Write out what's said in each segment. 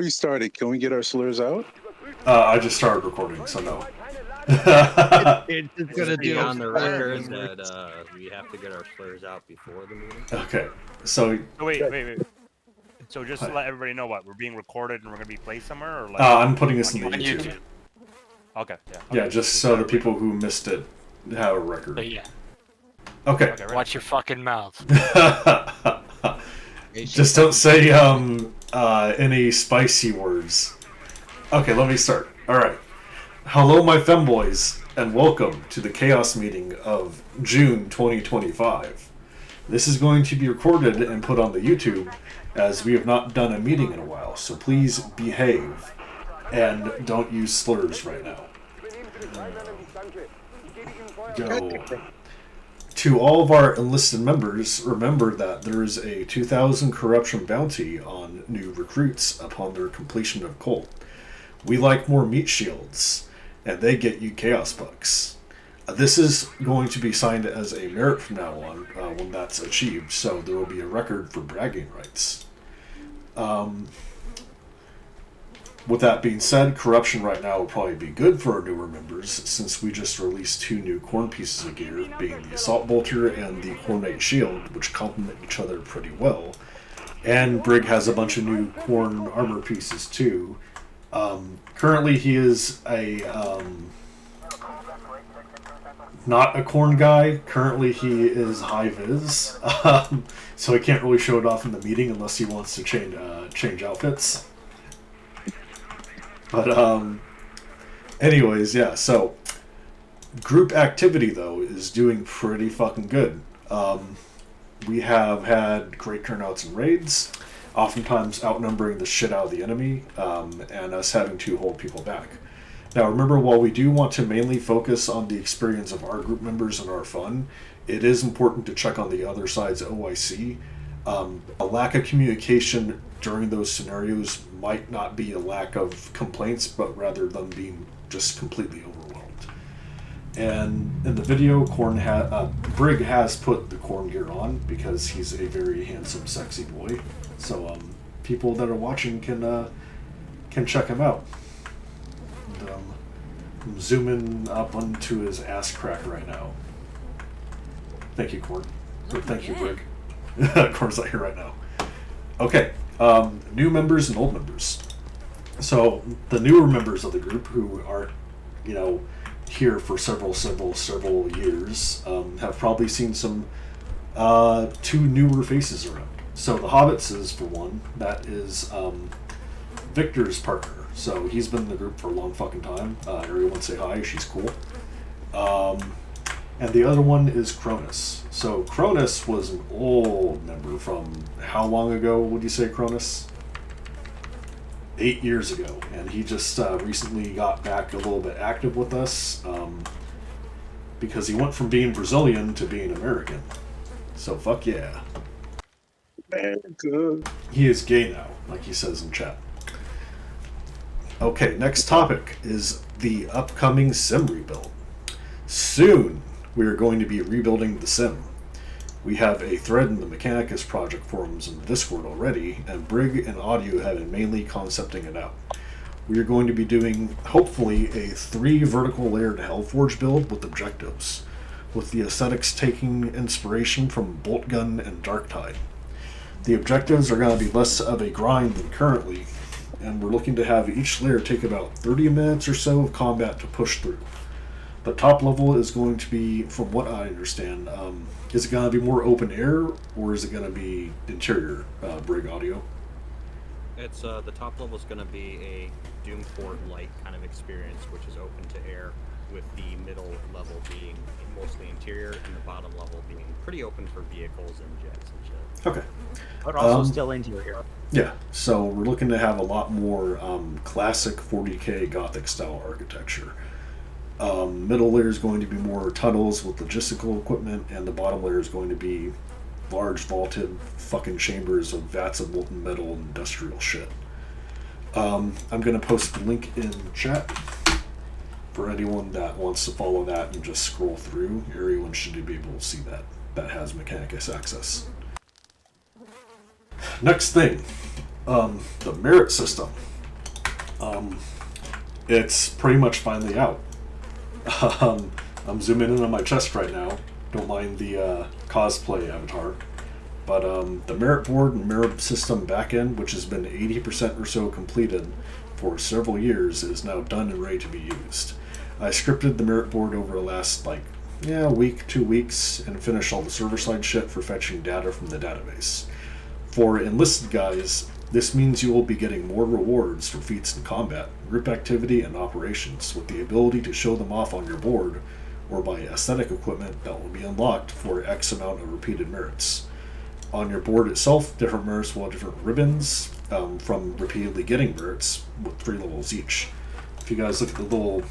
We started. Can we get our slurs out? I just started recording, so no. It's just gonna Be do on the record slurs. that we have to get our slurs out before the meeting. Okay, so Oh, wait. So just to let everybody know what we're being recorded and we're gonna be played somewhere, or like I'm putting this in the on YouTube. Okay, yeah. Yeah, just so the people who missed it have a record. But yeah, Okay. Okay, right. watch your fucking mouth. Just don't say any spicy words. Okay, let me start. Alright. Hello, my femboys, and welcome to the Chaos meeting of June 2025. This is going to be recorded and put on the YouTube, as we have not done a meeting in a while, so please behave and don't use slurs right now. Go. To all of our enlisted members, remember that there is a 2,000 corruption bounty on new recruits upon their completion of cult. We like more meat shields, and they get you chaos bucks. This is going to be signed as a merit from now on when that's achieved, so there will be a record for bragging rights. With that being said, corruption right now will probably be good for our newer members, since we just released 2 new corn pieces of gear, being the Assault Bolter and the Cornate Shield, which complement each other pretty well. And Brig has a bunch of new corn armor pieces too. Currently he is a not a corn guy. Currently he is high vis, so he can't really show it off in the meeting unless he wants to change outfits. But anyways, yeah, so group activity though is doing pretty fucking good. We have had great turnouts in raids, oftentimes outnumbering the shit out of the enemy, and us having to hold people back. Now remember, while we do want to mainly focus on the experience of our group members and our fun, it is important to check on the other side's OIC. A lack of communication during those scenarios might not be a lack of complaints, but rather them being just completely overwhelmed. And in the video, Brig has put the corn gear on because he's a very handsome, sexy boy. So people that are watching can check him out. And, I'm zooming up onto his ass crack right now. Thank you, Corn. Or thank you, Brig. Corn's not here right now. Okay, new members and old members. So the newer members of the group who aren't, here for several years have probably seen some 2 newer faces around. So the Hobbits is, for one, that is Victor's partner. So he's been in the group for a long fucking time. Everyone say hi, she's cool. And the other one is Cronus. So Cronus was an old member from how long ago would you say, Cronus? 8 years ago. And he just recently got back a little bit active with us because he went from being Brazilian to being American. So fuck yeah. America. He is gay now, like he says in chat. Okay, next topic is the upcoming sim rebuild. Soon, we are going to be rebuilding the sim. We have a thread in the Mechanicus project forums in the Discord already, and Brig and Audio have been mainly concepting it out. We are going to be doing, hopefully, a 3 vertical layered Hellforge build with objectives, with the aesthetics taking inspiration from Boltgun and Darktide. The objectives are going to be less of a grind than currently, and we're looking to have each layer take about 30 minutes or so of combat to push through. The top level is going to be, from what I understand, is it going to be more open air, or is it going to be interior, Brig Audio? It's the top level is going to be a Doomfort-like kind of experience, which is open to air, with the middle level being mostly interior, and the bottom level being pretty open for vehicles and jets and shit. Okay. But also still interior. Yeah, so we're looking to have a lot more classic 40k Gothic style architecture. Middle layer is going to be more tunnels with logistical equipment, and the bottom layer is going to be large vaulted fucking chambers of vats of molten metal and industrial shit. I'm going to post the link in chat for anyone that wants to follow that and just scroll through. Everyone should be able to see that has Mechanicus access. Next thing, the merit system. It's pretty much finally out. I'm zooming in on my chest right now. Don't mind the cosplay avatar. But the merit board and merit system backend, which has been 80% or so completed for several years, is now done and ready to be used. I scripted the merit board over the last week, 2 weeks, and finished all the server-side shit for fetching data from the database. For enlisted guys, this means you will be getting more rewards for feats in combat, group activity, and operations, with the ability to show them off on your board, or by aesthetic equipment that will be unlocked for X amount of repeated merits. On your board itself, different merits will have different ribbons from repeatedly getting merits, with 3 levels each. If you guys look at the little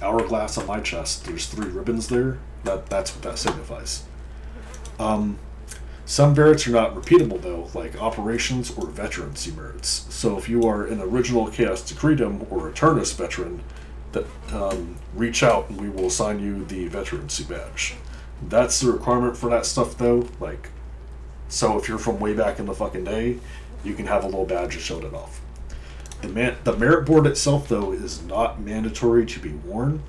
hourglass on my chest, there's 3 ribbons there. That's what that signifies. Some merits are not repeatable though, like operations or veterancy merits. So if you are an original Chaos Decretum or Eternus veteran, that reach out and we will assign you the veterancy badge. That's the requirement for that stuff though. So if you're from way back in the fucking day, you can have a little badge to show it off. The merit board itself though is not mandatory to be worn.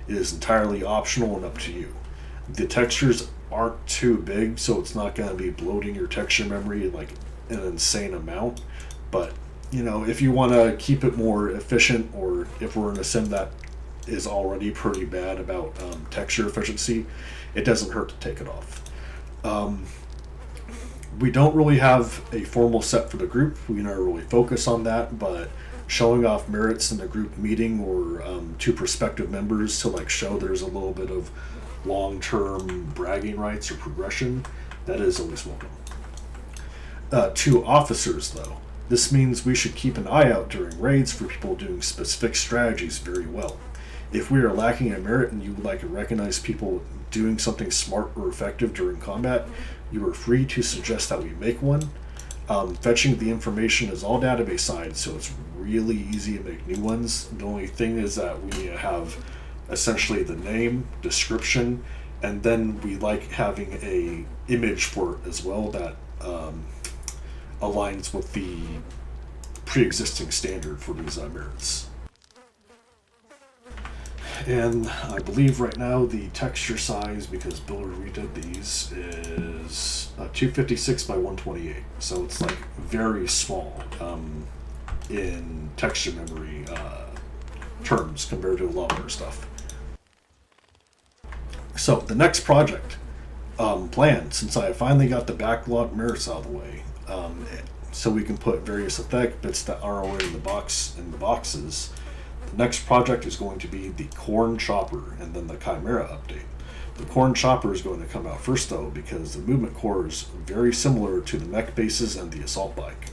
It is entirely optional and up to you. The textures aren't too big, so it's not going to be bloating your texture memory an insane amount. But if you want to keep it more efficient, or if we're in a sim that is already pretty bad about texture efficiency, it doesn't hurt to take it off. We don't really have a formal set for the group. We never really focus on that, but showing off merits in a group meeting or to prospective members to show there's a little bit of long-term bragging rights or progression, that is always welcome. To officers though, this means we should keep an eye out during raids for people doing specific strategies very well. If we are lacking a merit and you would like to recognize people doing something smart or effective during combat, you are free to suggest that we make one. Fetching the information is all database side, so it's really easy to make new ones. The only thing is that we need to have essentially the name, description, and then we like having a image for it as well that aligns with the pre-existing standard for these merits. And I believe right now the texture size, because Builder redid these, is 256 by 128. So it's very small in texture memory terms compared to a lot of other stuff. So the next project plan, since I finally got the backlog merits out of the way, so we can put various aesthetic bits that are already in the boxes. The next project is going to be the Corn Chopper and then the Chimera update. The Corn Chopper is going to come out first though, because the movement core is very similar to the mech bases and the assault bike.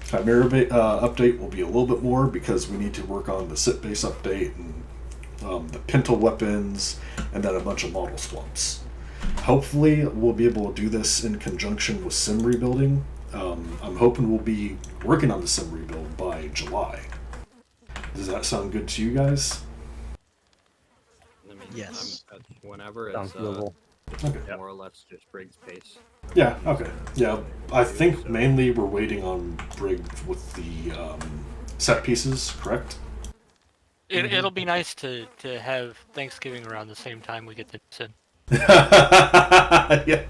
Chimera update will be a little bit more because we need to work on the sit base update and the pintle weapons and then a bunch of model swamps. Hopefully we'll be able to do this in conjunction with sim rebuilding. I'm hoping we'll be working on the sim rebuild by July. Does that sound good to you guys? I mean, Yes. Whenever Sounds it's doable. Okay. more or less just Briggs pace. Yeah, okay. Yeah, I think mainly we're waiting on Brig with the set pieces, correct? It'll be nice to have Thanksgiving around the same time we get the news in. Yeah.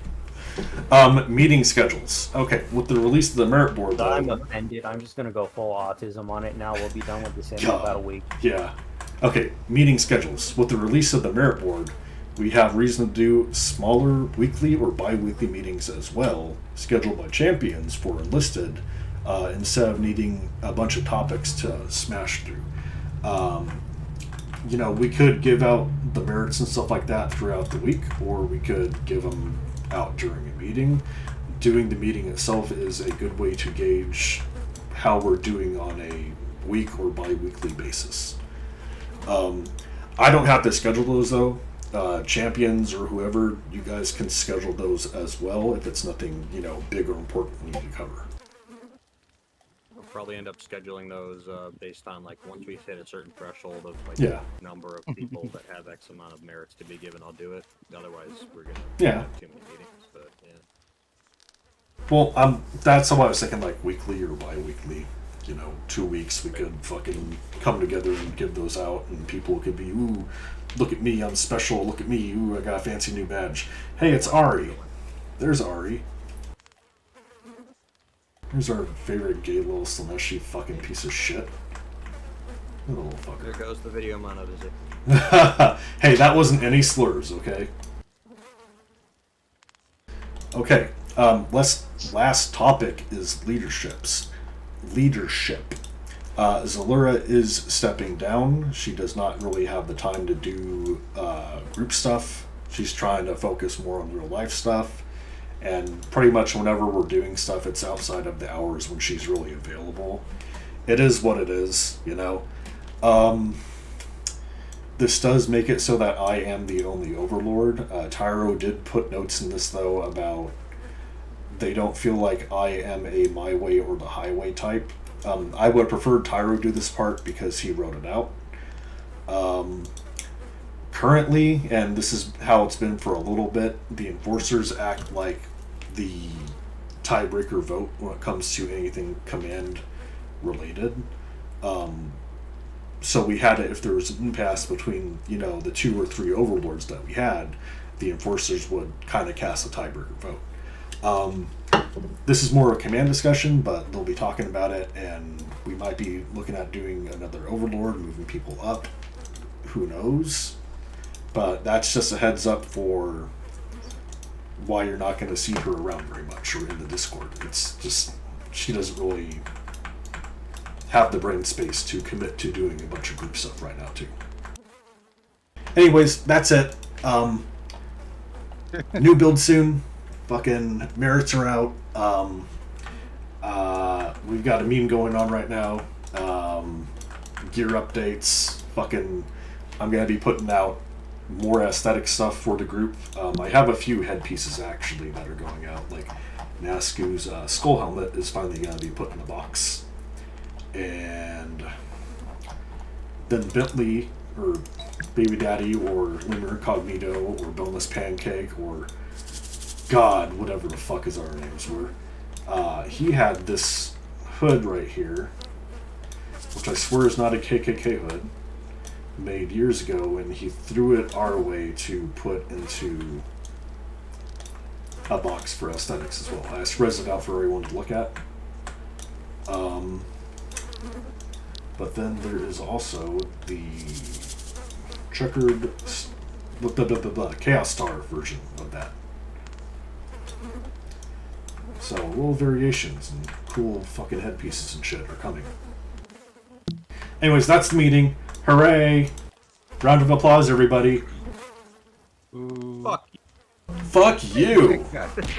Meeting schedules. Okay, with the release of the merit board, though. I'm offended. I'm just gonna go full autism on it now. We'll be done with this in about a week. Yeah. Okay, meeting schedules. With the release of the merit board, we have reason to do smaller weekly or bi-weekly meetings as well, scheduled by champions for enlisted, instead of needing a bunch of topics to smash through. We could give out the merits and stuff like that throughout the week, or we could give them out during a meeting. Doing the meeting itself is a good way to gauge how we're doing on a week or bi-weekly basis. I don't have to schedule those though. Champions or whoever, you guys can schedule those as well if it's nothing, big or important we need to cover. We'll probably end up scheduling those based on once we hit a certain threshold of number of people that have X amount of merits to be given, I'll do it. Otherwise, we're gonna have too many meetings. But yeah. Well, that's what I was thinking, weekly or bi-weekly. 2 weeks, we could fucking come together and give those out, and people could be, ooh, look at me, I'm special, look at me, ooh, I got a fancy new badge. Hey, it's Ari. There's Ari. Here's our favorite gay little Slaneshi fucking piece of shit. Little fucker. There goes the video monetization. Hey, that wasn't any slurs, okay? Okay, last topic is leadership. Zalura is stepping down. She does not really have the time to do group stuff. She's trying to focus more on real life stuff. And pretty much whenever we're doing stuff, it's outside of the hours when she's really available. It is what it is, This does make it so that I am the only overlord. Tyro did put notes in this, though, about they don't feel like I am a my way or the highway type. I would prefer Tyro do this part because he wrote it out. Currently, and this is how it's been for a little bit, the enforcers act like the tiebreaker vote when it comes to anything command related. So we had it, if there was an impasse between, the 2 or 3 overlords that we had, the enforcers would kind of cast a tiebreaker vote. This is more a command discussion, but they'll be talking about it, and we might be looking at doing another overlord, moving people up. Who knows? But that's just a heads up for why you're not going to see her around very much or in the Discord. It's just, she doesn't really have the brain space to commit to doing a bunch of group stuff right now, too. Anyways, that's it. New build soon. Fucking merits are out. We've got a meme going on right now. Gear updates. Fucking, I'm gonna be putting out more aesthetic stuff for the group. I have a few headpieces actually that are going out. Like Nascu's skull helmet is finally gonna be put in the box, and then Bentley or Baby Daddy or Lemur Incognito or Boneless Pancake or God, whatever the fuck his other names were. He had this hood right here, which I swear is not a KKK hood, made years ago, and he threw it our way to put into a box for aesthetics as well. I spread it out for everyone to look at. But then there is also the checkered Chaos Star version of that. So little variations and cool fucking headpieces and shit are coming. Anyways, that's the meeting. Hooray! Round of applause, everybody. Fuck. Fuck you.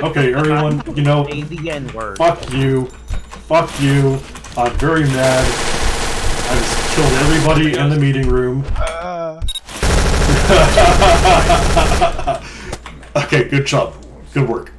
Okay, everyone, Say the N-word. fuck you. Fuck you. I'm very mad. I just killed everybody in the meeting room. Okay, good job. Good work.